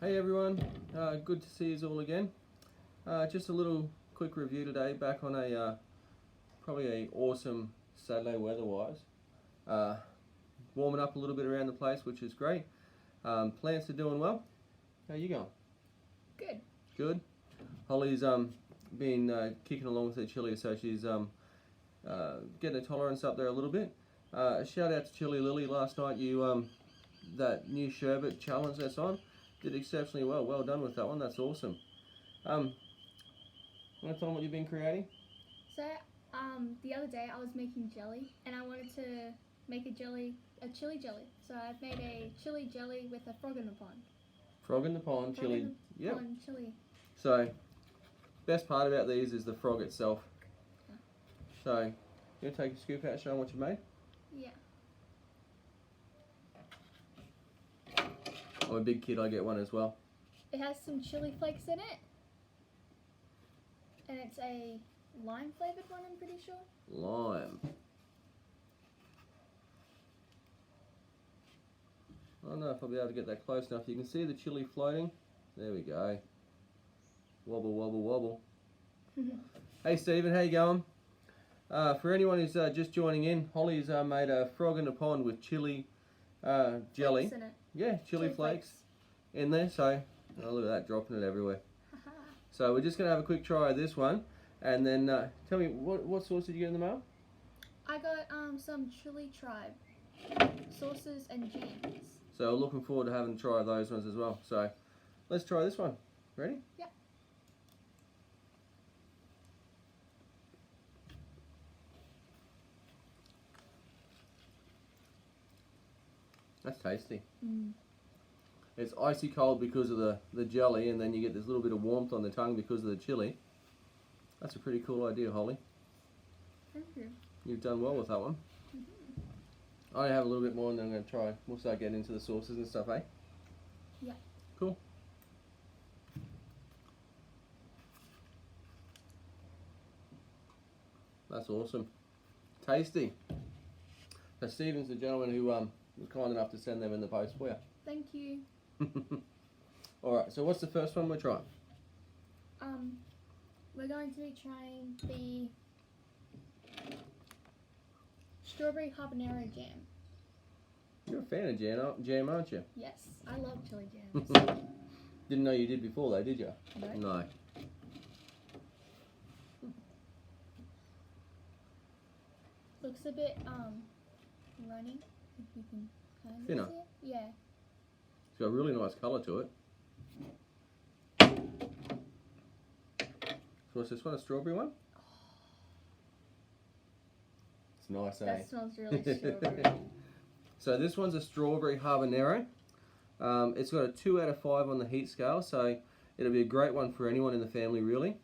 Hey everyone, good to see you all again. Just a little quick review today, back on a probably a awesome Saturday weather-wise. Warming up a little bit around the place, which is great. Plants are doing well. How you going? Good. Good. Holly's been kicking along with her chili, so she's getting a tolerance up there a little bit. Shout out to Chili Lily. Last night you that new sherbet challenge that's on. Did exceptionally well. Well done with that one. That's awesome. Want to tell them what you've been creating? So, the other day I was making jelly, and I wanted to make a chili jelly. So I've made a chili jelly with a frog in the pond. Frog in the pond, chili. Yep. Pond chili. So, best part about these is the frog itself. Yeah. So, you want to take a scoop out, show them what you made? Yeah. I'm a big kid, I get one as well. It has some chili flakes in it, and it's a lime flavored one, I'm pretty sure. Lime. I don't know if I'll be able to get that close enough. You can see the chili floating. There we go. Wobble, wobble, wobble. Hey Stephen, how you going? For anyone who's just joining in, Holly's made a frog in a pond with chili jelly. Flakes in it. Yeah, chili flakes in there. So, oh, look at that, dropping it everywhere. So we're just going to have a quick try of this one. And then tell me, what sauce did you get in the mail? I got some chili tribe sauces and jams. So looking forward to having a try of those ones as well. So let's try this one. Ready? Yeah. That's tasty. Mm. It's icy cold because of the jelly, and then you get this little bit of warmth on the tongue because of the chili. That's a pretty cool idea, Holly. Thank you. You've done well with that one. Mm-hmm. I have a little bit more, and then I'm going to try. We'll start getting into the sauces and stuff, eh? Yeah. Cool. That's awesome. Tasty. Now, Stephen's the gentleman who was kind enough to send them in the post for you. Thank you. Alright, so what's the first one we're trying? We're going to be trying the strawberry habanero jam. You're a fan of jam, aren't you? Yes, I love chili jams. Didn't know you did before though, did you? No. No. Looks a bit runny, if you can kind of Thinner. see it. Yeah. It's got a really nice colour to it. So what's this one, a strawberry one? It's nice, eh? That smells really strawberry. So this one's a strawberry habanero. It's got a 2 out of 5 on the heat scale, so it'll be a great one for anyone in the family, really.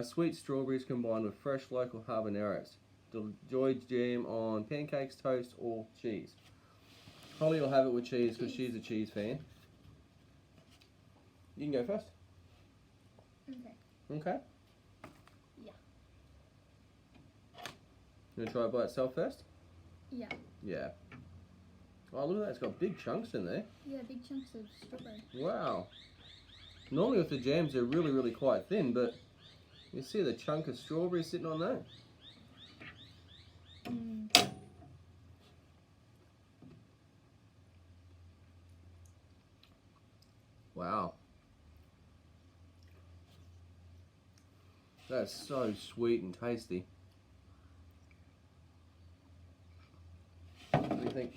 Sweet strawberries combined with fresh local habaneros. Enjoy jam on pancakes, toast, or cheese. Holly will have it with cheese because she's a cheese fan. You can go first. Okay. Okay. Yeah. You want to try it by itself first? Yeah. Yeah. Oh, look at that. It's got big chunks in there. Yeah, big chunks of strawberry. Wow. Normally with the jams, they're really, really quite thin, but you see the chunk of strawberry sitting on that? Mm. Wow. That's so sweet and tasty. What do you think?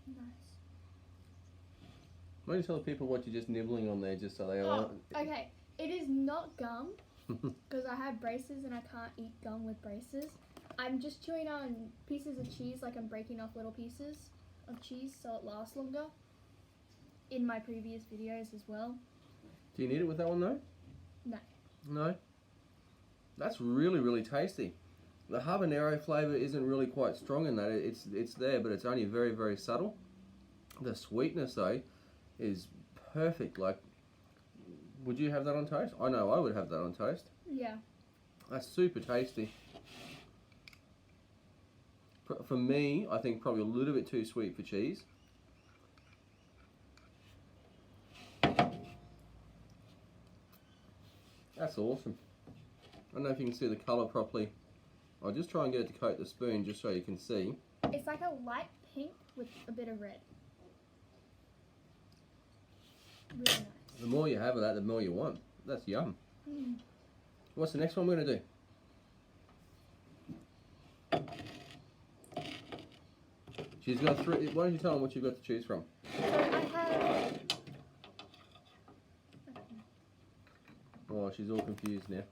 Nice. Why don't you tell people what you're just nibbling on there just so they all... Okay. It is not gum, because I have braces and I can't eat gum with braces. I'm just chewing on pieces of cheese, like I'm breaking off little pieces of cheese so it lasts longer. In my previous videos as well. Do you need it with that one though? No. No? That's really, really tasty. The habanero flavour isn't really quite strong in that. It's there, but it's only very, very subtle. The sweetness though is perfect. Like, would you have that on toast? I know I would have that on toast. Yeah. That's super tasty. For me, I think probably a little bit too sweet for cheese. That's awesome. I don't know if you can see the colour properly. I'll just try and get it to coat the spoon just so you can see. It's like a light pink with a bit of red. Really nice. The more you have of that, the more you want. That's yum. Mm. What's the next one we're going to do? She's got 3. Why don't you tell them what you've got to choose from? So I have... Oh, she's all confused now.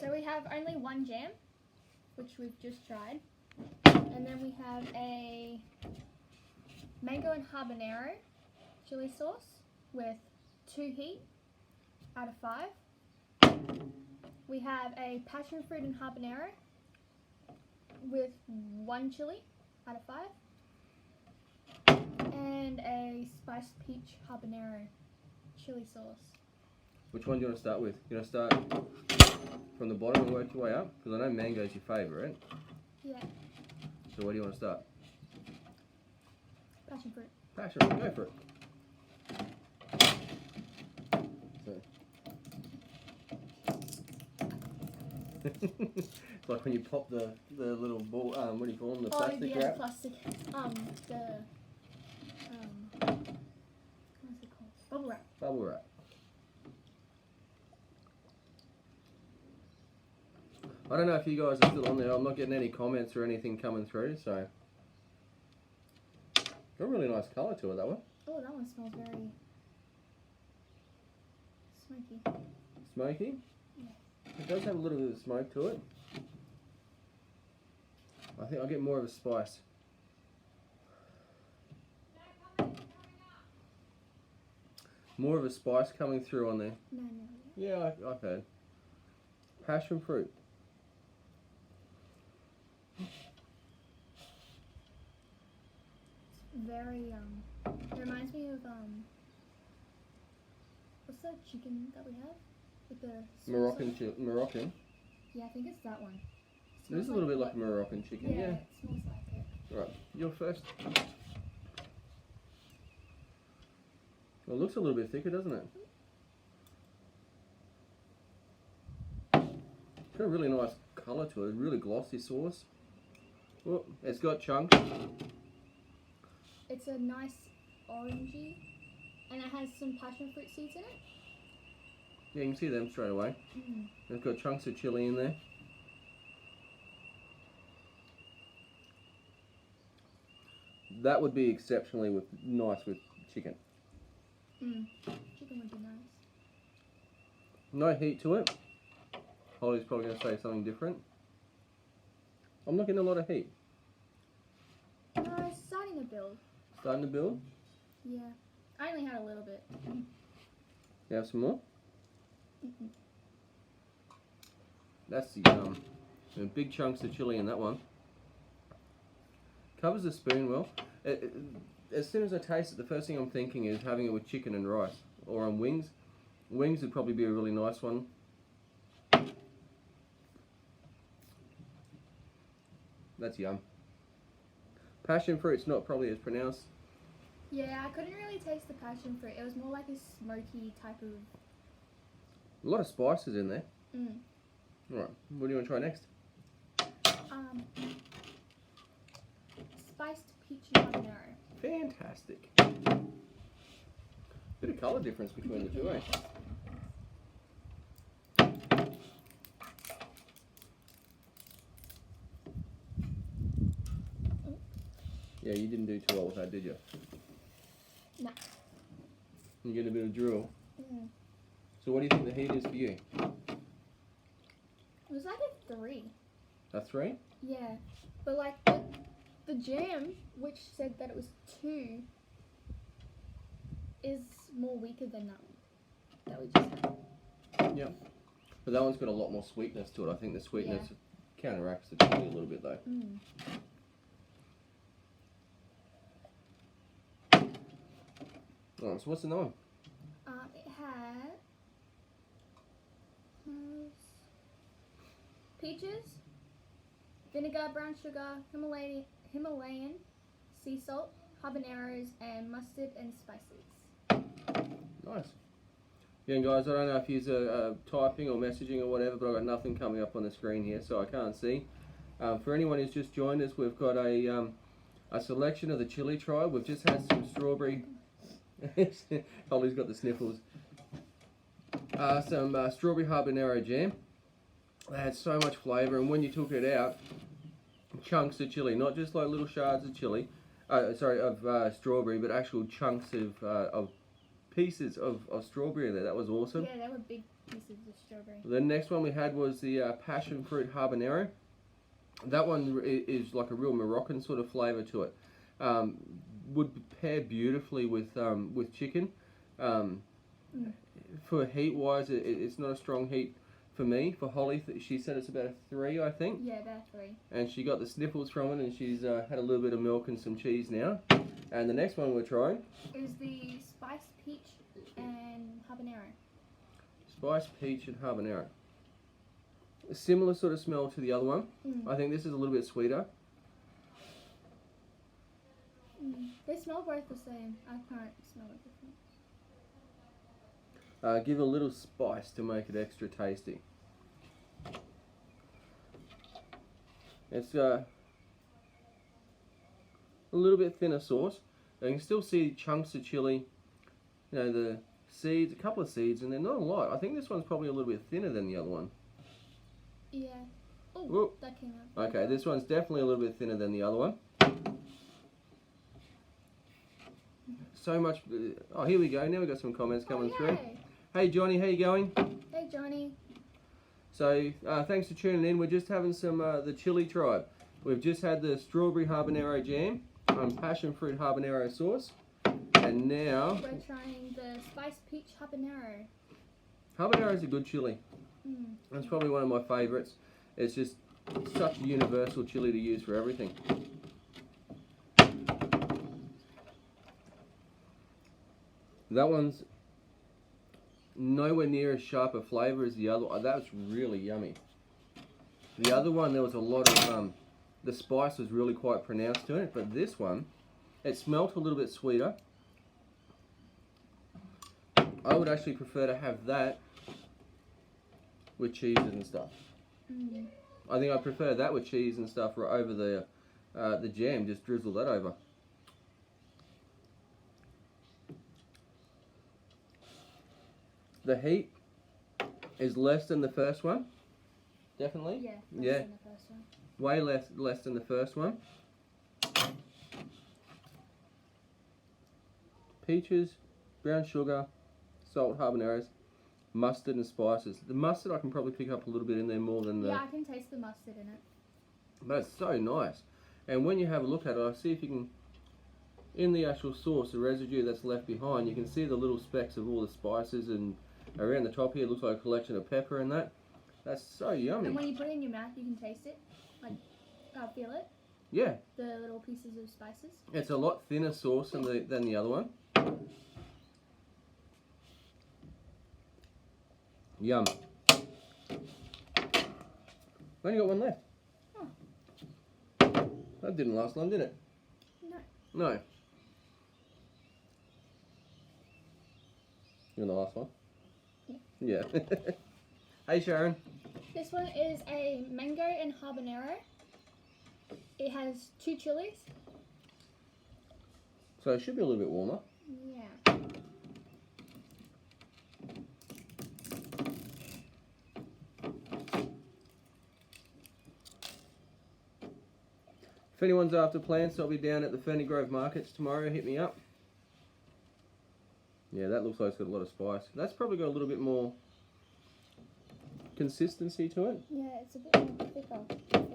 So we have only one jam, which we've just tried. And then we have a mango and habanero chili sauce with 2 heat out of 5. We have a passion fruit and habanero with 1 chili out of 5. And a spiced peach habanero chili sauce. Which one do you want to start with? You want to start from the bottom and work your way up? Because I know mango's your favourite. Yeah. So where do you want to start? Passion fruit. Passion fruit, go for it. It's like when you pop the little ball, what do you call them, the plastic wrap? Plastic. What's it called? Bubble wrap. Bubble wrap. I don't know if you guys are still on there. I'm not getting any comments or anything coming through, so. Got a really nice colour to it, that one. Oh, that one smells very smoky. Smoky? Yeah. It does have a little bit of smoke to it. I think I'll get more of a spice. More of a spice coming through on there. No. Yeah, I've had. Passion fruit. Very, it reminds me of, what's that chicken that we have? With the Moroccan. Yeah, I think it's that one. It is a little bit like a Moroccan chicken, yeah. It smells like it. Right, you're first. Well, it looks a little bit thicker, doesn't it? It's got a really nice colour to it, really glossy sauce. Oh, it's got chunks. It's a nice orangey, and it has some passion fruit seeds in it. Yeah, you can see them straight away. Mm. It's got chunks of chilli in there. That would be exceptionally nice with chicken. Chicken would be nice. No heat to it. Holly's probably going to say something different. I'm not getting a lot of heat. No, it's starting to build. Starting to build? Yeah. I only had a little bit. You have some more? Mm-mm. That's the yum. And big chunks of chilli in that one. Covers the spoon well. As soon as I taste it, the first thing I'm thinking is having it with chicken and rice. Or on wings. Wings would probably be a really nice one. That's yum. Passion fruit's not probably as pronounced. Yeah, I couldn't really taste the passion fruit. It was more like a smoky type of... A lot of spices in there. Mm. Alright, what do you want to try next? Spiced peach habanero. Fantastic. Bit of colour difference between the two, eh? Yeah, you didn't do too well with that, did you? No. You get a bit of drool. Mm. So what do you think the heat is for you? It was like a 3. A 3? Yeah. But like the jam, which said that it was 2, is more weaker than that one that we just had. Yeah. But that one's got a lot more sweetness to it. I think the sweetness counteracts the chili a little bit though. Mm. Alright, so what's the name? It had peaches, vinegar, brown sugar, Himalayan sea salt, habaneros, and mustard and spices. Nice. Again, guys, I don't know if you're typing or messaging or whatever, but I've got nothing coming up on the screen here, so I can't see. For anyone who's just joined us, we've got a selection of the chili tribe. We've just had some strawberry. Holly's got the sniffles. Some strawberry habanero jam. They had so much flavour, and when you took it out, chunks of chili, not just like little shards of chili, of strawberry, but actual chunks of pieces of strawberry there. That was awesome. Yeah, they were big pieces of strawberry. The next one we had was the passion fruit habanero. That one is like a real Moroccan sort of flavour to it. Would pair beautifully with chicken. For heat wise, it's not a strong heat for me. For Holly, she said it's about a 3, I think. Yeah, about 3. And she got the sniffles from it, and she's had a little bit of milk and some cheese now. And the next one we're trying is the spiced peach and habanero. Spiced peach and habanero. A similar sort of smell to the other one. I think this is a little bit sweeter. They smell both the same. I can't smell it different. Give a little spice to make it extra tasty. It's a little bit thinner sauce. You can still see chunks of chili, you know, the seeds, a couple of seeds, and they're not a lot. I think this one's probably a little bit thinner than the other one. Yeah. Oh, that came out. Okay, this one's definitely a little bit thinner than the other one. So much. Oh, here we go. Now we've got some comments coming through. Hey Johnny, how you going? Hey Johnny. So thanks for tuning in. We're just having some the chili tribe. We've just had the strawberry habanero jam, passion fruit habanero sauce, and now we're trying the spiced peach habanero. Habanero is a good chili. It's probably one of my favourites. It's just such a universal chili to use for everything. That one's nowhere near as sharp a flavour as the other one. That was really yummy. The other one, there was a lot of, the spice was really quite pronounced to it, but this one, it smelt a little bit sweeter. I would actually prefer to have that with cheese and stuff. I think I prefer that with cheese and stuff right over the jam. Just drizzle that over. The heat is less than the first one. Definitely. Yeah. Less than the first one. Way less than the first one. Peaches, brown sugar, salt, habaneros, mustard and spices. The mustard I can probably pick up a little bit in there more than the... Yeah, I can taste the mustard in it. But it's so nice. And when you have a look at it, I'll see if you can... In the actual sauce, the residue that's left behind, you can see the little specks of all the spices, and around the top here it looks like a collection of pepper and that. That's so yummy. And when you put it in your mouth, you can taste it. Like, feel it. Yeah. The little pieces of spices. It's a lot thinner sauce than the other one. Yum. Only got one left. Oh. That didn't last long, did it? No. No. You want the last one? Yeah. Hey Sharon. This one is a mango and habanero. It has 2 chilies. So it should be a little bit warmer. Yeah. If anyone's after plants, I'll be down at the Ferny Grove Markets tomorrow. Hit me up. Yeah, that looks like it's got a lot of spice. That's probably got a little bit more consistency to it. Yeah, it's a bit more thicker.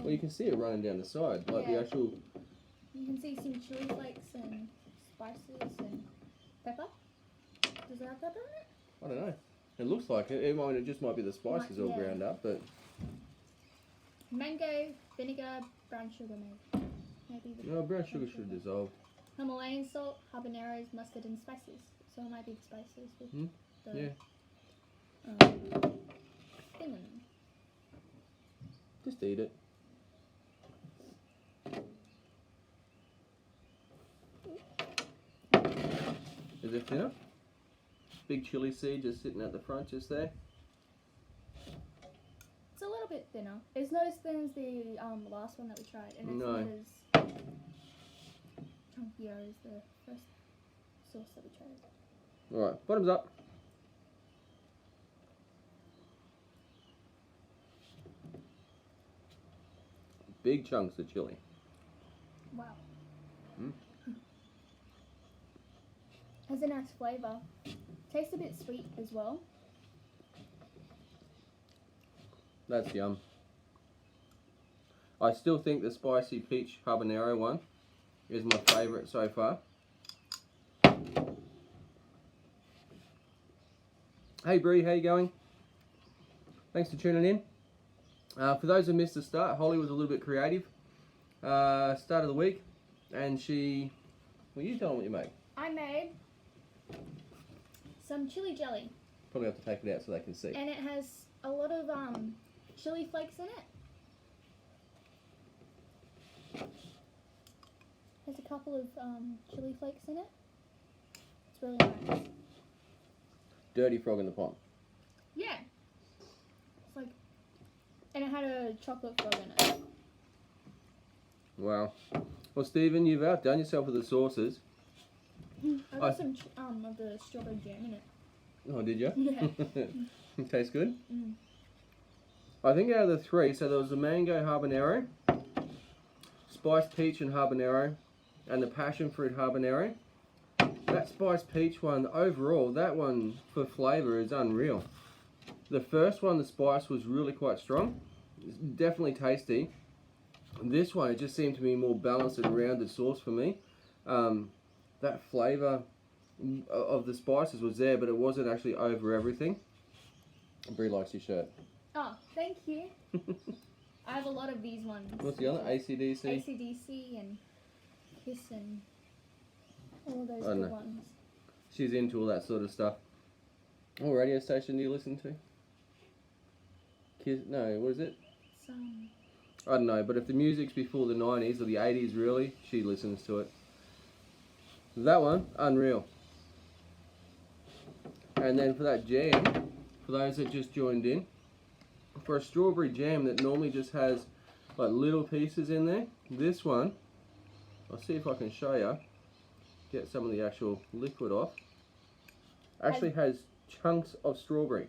Well, you can see it running down the side, like the actual... You can see some chili flakes and spices and pepper. Does it have pepper in it? I don't know. It looks like it. It just might be the spices all ground up, but... Mango, vinegar, brown sugar maybe. No, brown sugar should have dissolved. Himalayan salt, habaneros, mustard and spices. So it might be the spices with the thing in them. Just eat it. Is it thinner? big chili seed just sitting at the front, just there. It's a little bit thinner. It's not as thin as the last one that we tried, and it's No. not as chunkier as the first sauce that we tried. Alright, bottoms up. Big chunks of chili. Wow. Mm. Has a nice flavour. Tastes a bit sweet as well. That's yum. I still think the spicy peach habanero one is my favourite so far. Hey Bree, how you going? Thanks for tuning in. For those who missed the start, Holly was a little bit creative. Start of the week, and she... Well, you tell them what you made. I made some chili jelly, Probably have to take it out so they can see. and it has a lot of chili flakes in it. There's a couple of chili flakes in it. It's really nice. Dirty frog in the pond. Yeah. It's like, and it had a chocolate frog in it. Wow. Well, Stephen, you've outdone yourself with the sauces. I got some of the strawberry jam in it. Oh, did you? Yeah. Tastes good? Mm. I think out of the three, so there was the mango habanero, spiced peach and habanero, and the passion fruit habanero. That spiced peach one, overall, that one for flavour is unreal. The first one, the spice was really quite strong. It's definitely tasty. This one, it just seemed to be more balanced and rounded sauce for me. That flavour of the spices was there, but it wasn't actually over everything. Brie likes your shirt. Oh, thank you. I have a lot of these ones. What's the other? ACDC? ACDC and Kiss and all those I don't good know. ones. She's into all that sort of stuff. What radio station do you listen to? Kiss? No, what is it? Some. I don't know, but if the music's before the 90s or the 80s really, she listens to it. That one, unreal. And then for that jam, for those that just joined in, for a strawberry jam that normally just has like little pieces in there, this one, I'll see if I can show you, get some of the actual liquid off, actually has chunks of strawberry,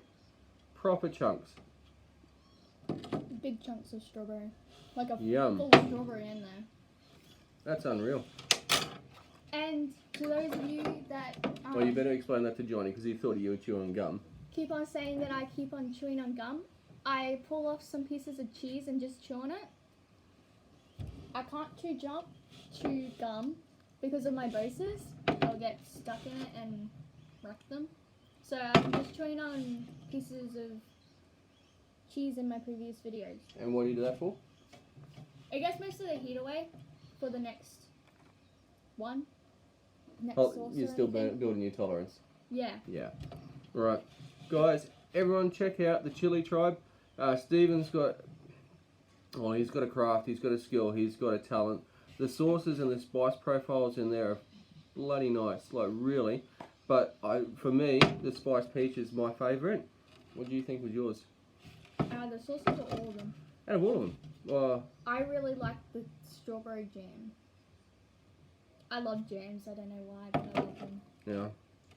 proper chunks. Big chunks of strawberry. Like a Yum. full strawberry in there. That's unreal. And to those of you that Well, you better explain that to Johnny because he thought you were chewing gum. keep on saying that I keep on chewing on gum, I pull off some pieces of cheese and just chew on it. I can't chew gum because of my braces. I'll get stuck in it and wreck them. So I'm just chewing on pieces of cheese in my previous videos. And what do you do that for? It gets most of the heat away for the next one. Next Oh, sauce you're or still anything. building your tolerance. Yeah. Yeah. Right. Guys, everyone check out the Chili Tribe. Stephen's got... Oh, he's got a craft, he's got a skill, he's got a talent. The sauces and the spice profiles in there are bloody nice, like really. But for me, the spiced peach is my favourite. What do you think was yours? The sauces are all of them. Out of all of them. I really like the strawberry jam. I love jams, I don't know why, but I like them. Yeah.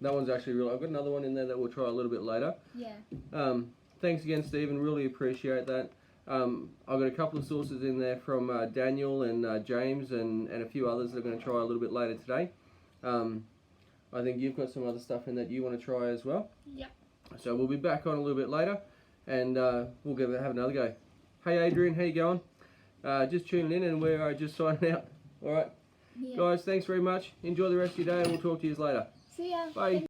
That one's actually real. I've got another one in there that we'll try a little bit later. Yeah. Thanks again, Stephen. Really appreciate that. I've got a couple of sauces in there from Daniel and James and a few others that I'm going to try a little bit later today. I think you've got some other stuff in that you want to try as well. Yep. So we'll be back on a little bit later and we'll have another go. Hey Adrian, how you going? Just tuning in and we're just signing out. Alright. Yeah. Guys, thanks very much. Enjoy the rest of your day and we'll talk to you later. See ya. Bye.